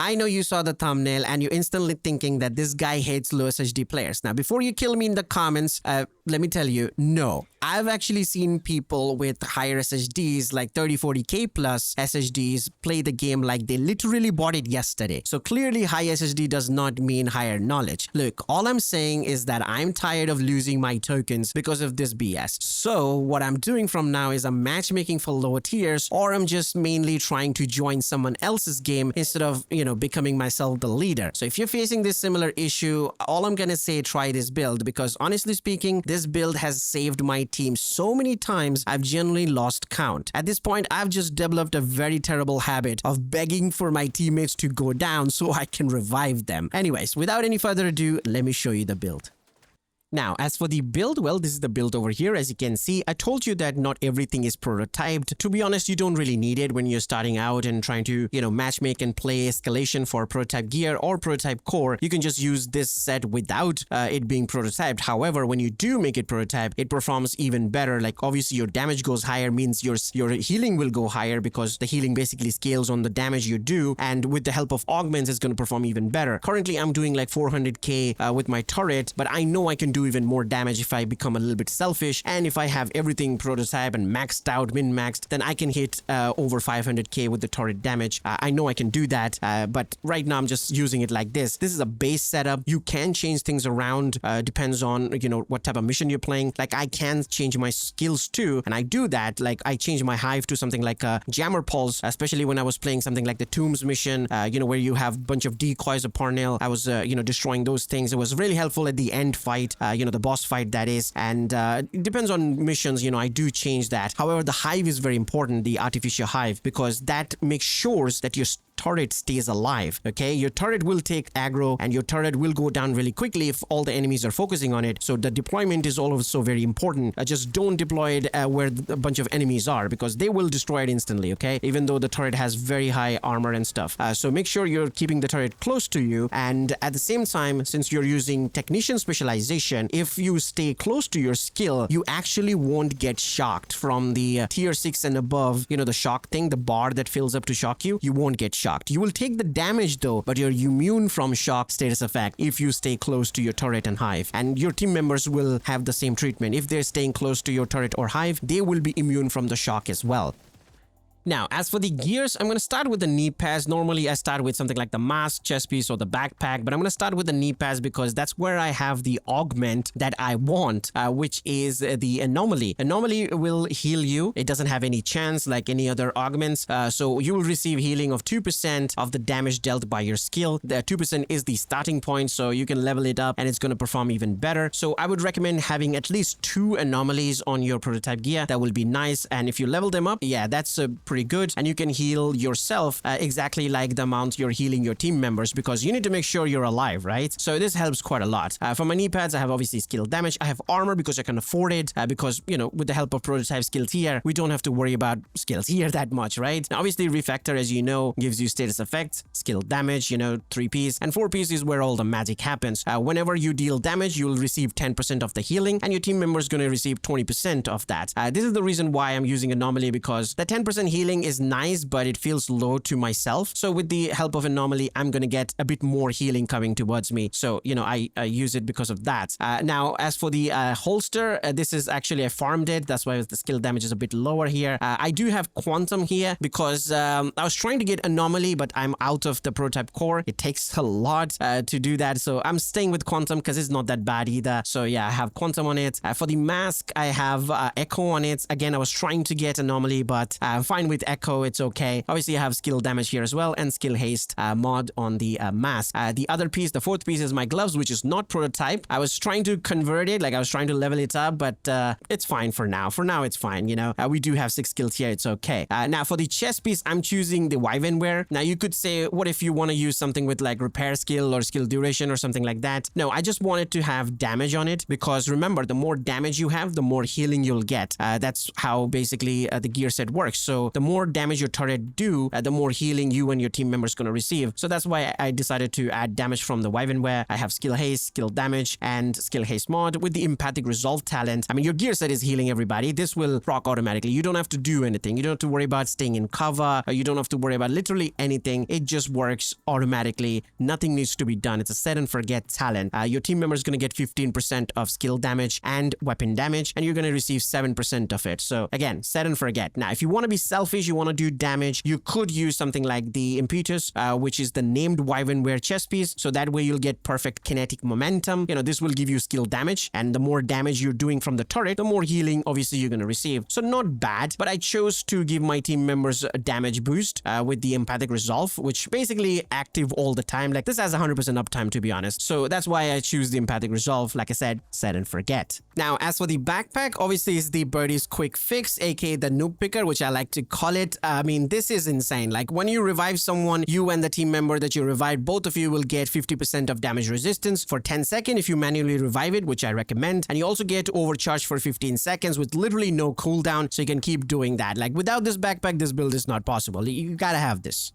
I know you saw the thumbnail and you're instantly thinking that this guy hates low SSD players. Now, before you kill me in the comments, let me tell you, no. I've actually seen people with higher SSDs like 30-40K plus SSDs play the game like they literally bought it yesterday. So clearly high SSD does not mean higher knowledge. Look, all I'm saying is that I'm tired of losing my tokens because of this BS. So what I'm doing from now is I'm matchmaking for lower tiers, or I'm just mainly trying to join someone else's game instead of, becoming myself the leader. So if you're facing this similar issue, all I'm gonna say, try this build, because honestly speaking, this build has saved my team so many times I've generally lost count. At this point, I've just developed a very terrible habit of begging for my teammates to go down so I can revive them. Anyways, without any further ado, let me show you the build. Now, as for the build, well, this is the build over here. As you can see, I told you that not everything is prototyped. To be honest, you don't really need it when you're starting out and trying to, matchmake and play escalation for prototype gear or prototype core. You can just use this set without it being prototyped. However, when you do make it prototype, it performs even better. Like obviously your damage goes higher, means your healing will go higher because the healing basically scales on the damage you do. And with the help of augments, it's going to perform even better. Currently, I'm doing like 400k with my turret, but I know I can do even more damage if I become a little bit selfish, and if I have everything prototype and maxed out, min-maxed, then I can hit over 500k with the turret damage. I know I can do that, but right now I'm just using it like this. This is a base setup. You can change things around, depends on what type of mission you're playing. Like I can change my skills too, and I do that. Like I change my hive to something like a jammer pulse, especially when I was playing something like the tombs mission, where you have a bunch of decoys of Parnell. I was destroying those things. It was really helpful at the end fight, the boss fight, that is. And it depends on missions, I do change that. However, the hive is very important, the artificial hive, because that makes sure that your turret stays alive. Okay, your turret will take aggro and your turret will go down really quickly if all the enemies are focusing on it. So the deployment is also very important. Just don't deploy it where a bunch of enemies are, because they will destroy it instantly. Okay, even though the turret has very high armor and stuff. So make sure you're keeping the turret close to you, and at the same time, since you're using technician specialization, if you stay close to your skill, you actually won't get shocked from the tier 6 and above, the shock thing, the bar that fills up to shock you. You won't get shocked. You will take the damage though, but you're immune from shock status effect if you stay close to your turret and hive. And your team members will have the same treatment. If they're staying close to your turret or hive, they will be immune from the shock as well. Now, as for the gears, I'm going to start with the knee pads. Normally, I start with something like the mask, chest piece, or the backpack, but I'm going to start with the knee pads because that's where I have the augment that I want, which is the anomaly. Anomaly will heal you. It doesn't have any chance like any other augments, so you will receive healing of 2% of the damage dealt by your skill. The 2% is the starting point, so you can level it up and it's going to perform even better. So I would recommend having at least 2 anomalies on your prototype gear. That will be nice, and if you level them up, yeah, that's pretty good, and you can heal yourself exactly like the amount you're healing your team members, because you need to make sure you're alive, right? So this helps quite a lot. For my knee pads, I have obviously skill damage. I have armor because I can afford it, because with the help of prototype skill tier, we don't have to worry about skill tier that much, right? Now, obviously refactor, as you know, gives you status effects, skill damage, 3-piece, and 4-piece is where all the magic happens. Whenever you deal damage, you will receive 10% of the healing, and your team member is going to receive 20% of that. This is the reason why I'm using anomaly, because the 10% healing is nice, but it feels low to myself. So with the help of anomaly, I'm going to get a bit more healing coming towards me. So, I use it because of that. Now, as for the holster, this is actually, I farmed it. That's why the skill damage is a bit lower here. I do have quantum here because I was trying to get anomaly, but I'm out of the prototype core. It takes a lot to do that. So I'm staying with quantum because it's not that bad either. So yeah, I have quantum on it. For the mask, I have echo on it. Again, I was trying to get anomaly, but I'm fine with echo. It's okay. Obviously, I have skill damage here as well, and skill haste mod on the mask. The other piece, the 4th piece, is my gloves, which is not prototype. I was trying to convert it, like I was trying to level it up, but it's fine for now. For now, it's fine. We do have 6 skills here. It's okay. Now, for the chest piece, I'm choosing the Wyvern wear. Now, you could say, what if you want to use something with like repair skill or skill duration or something like that? No, I just wanted to have damage on it, because remember, the more damage you have, the more healing you'll get. That's how basically the gear set works. So the more damage your turret do, the more healing you and your team members going to receive. So that's why I decided to add damage from the Wyvern, where I have skill haste, skill damage, and skill haste mod with the empathic resolve talent. I mean, your gear set is healing everybody. This will proc automatically. You don't have to do anything. You don't have to worry about staying in cover. You don't have to worry about literally anything. It just works automatically. Nothing needs to be done. It's a set and forget talent. Your team member is going to get 15% of skill damage and weapon damage, and you're going to receive 7% of it. So again, set and forget. Now, if you want to be selfish, you want to do damage, you could use something like the Impetus, which is the named Wyvernware chess piece. So that way you'll get perfect kinetic momentum. You know, this will give you skill damage, and the more damage you're doing from the turret, the more healing obviously you're going to receive. So not bad, but I chose to give my team members a damage boost with the empathic resolve, which basically active all the time. Like this has 100% uptime, to be honest. So that's why I choose the empathic resolve. Like I said, set and forget. Now, as for the backpack, obviously it's the Birdie's quick fix, aka the noob picker, which I like to call it. I mean, this is insane. Like when you revive someone, you and the team member that you revived, both of you will get 50% of damage resistance for 10 seconds if you manually revive it, which I recommend. And you also get overcharged for 15 seconds with literally no cooldown, so you can keep doing that. Like without this backpack, this build is not possible. You gotta have this.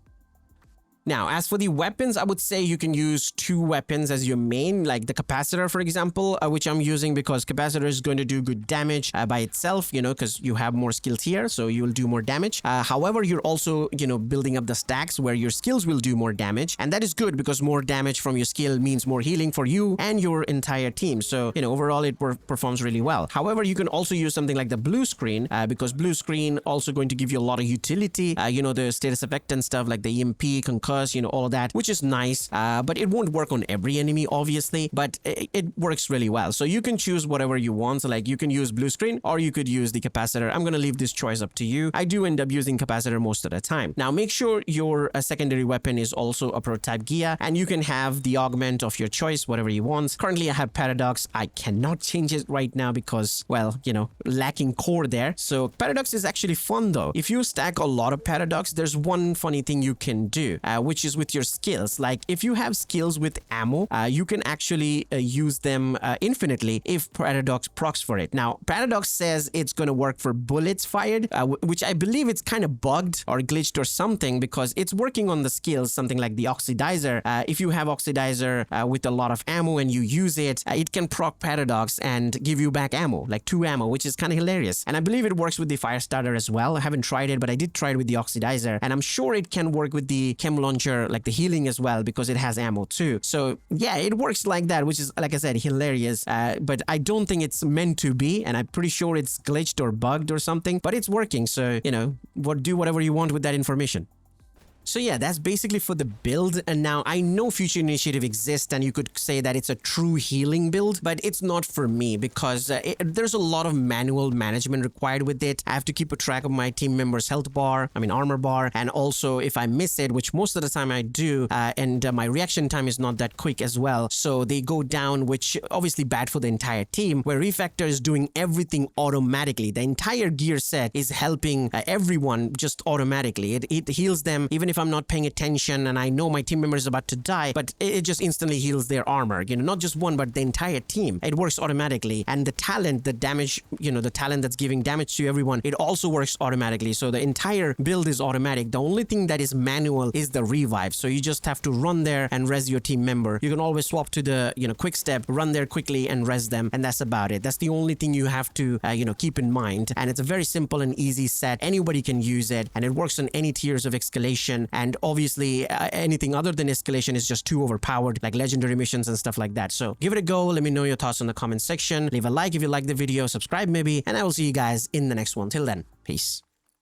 Now, as for the weapons, I would say you can use 2 weapons as your main, like the capacitor, for example, which I'm using because capacitor is going to do good damage by itself, you know, because you have more skills here, so you will do more damage. However, you're also, you know, building up the stacks where your skills will do more damage, and that is good because more damage from your skill means more healing for you and your entire team. So, you know, overall it performs really well. However, you can also use something like the blue screen because blue screen also going to give you a lot of utility, you know, the status effect and stuff like the EMP, concur, you know, all of that, which is nice, but it won't work on every enemy, obviously, but it works really well. So you can choose whatever you want. So like you can use blue screen or you could use the capacitor. I'm going to leave this choice up to you. I do end up using capacitor most of the time. Now, make sure your secondary weapon is also a prototype gear, and you can have the augment of your choice, whatever you want. Currently, I have Paradox. I cannot change it right now because, well, you know, lacking core there. So Paradox is actually fun though. If you stack a lot of Paradox, there's one funny thing you can do, which is with your skills. Like if you have skills with ammo, you can actually use them infinitely if Paradox procs for it. Now, Paradox says it's going to work for bullets fired, which I believe it's kind of bugged or glitched or something because it's working on the skills, something like the Oxidizer. If you have Oxidizer with a lot of ammo and you use it, it can proc Paradox and give you back ammo, like 2 ammo, which is kind of hilarious. And I believe it works with the Firestarter as well. I haven't tried it, but I did try it with the Oxidizer, and I'm sure it can work with the Chem Launcher, like the healing as well, because it has ammo too. So yeah, it works like that, which is, like I said, hilarious. But I don't think it's meant to be, and I'm pretty sure it's glitched or bugged or something, but it's working. So, you know, do whatever you want with that information. So yeah, that's basically for the build. And now I know Future Initiative exists and you could say that it's a true healing build, but it's not for me because there's a lot of manual management required with it. I have to keep a track of my team members' health bar, armor bar, and also if I miss it, which most of the time I do, and my reaction time is not that quick as well. So they go down, which obviously bad for the entire team, where REFACTOR is doing everything automatically. The entire gear set is helping everyone just automatically. It heals them even if I'm not paying attention and I know my team member is about to die, but it just instantly heals their armor, you know, not just one, but the entire team. It works automatically. And the talent, the damage, you know, the talent that's giving damage to everyone, it also works automatically. So the entire build is automatic. The only thing that is manual is the revive. So you just have to run there and res your team member. You can always swap to the, you know, quick step, run there quickly and res them. And that's about it. That's the only thing you have to, you know, keep in mind. And it's a very simple and easy set. Anybody can use it and it works on any tiers of escalation. And obviously anything other than escalation is just too overpowered, like legendary missions and stuff like that. So give it a go. Let me know your thoughts in the comment section. Leave a like if you like the video, subscribe maybe, and I will see you guys in the next one. Till then, peace.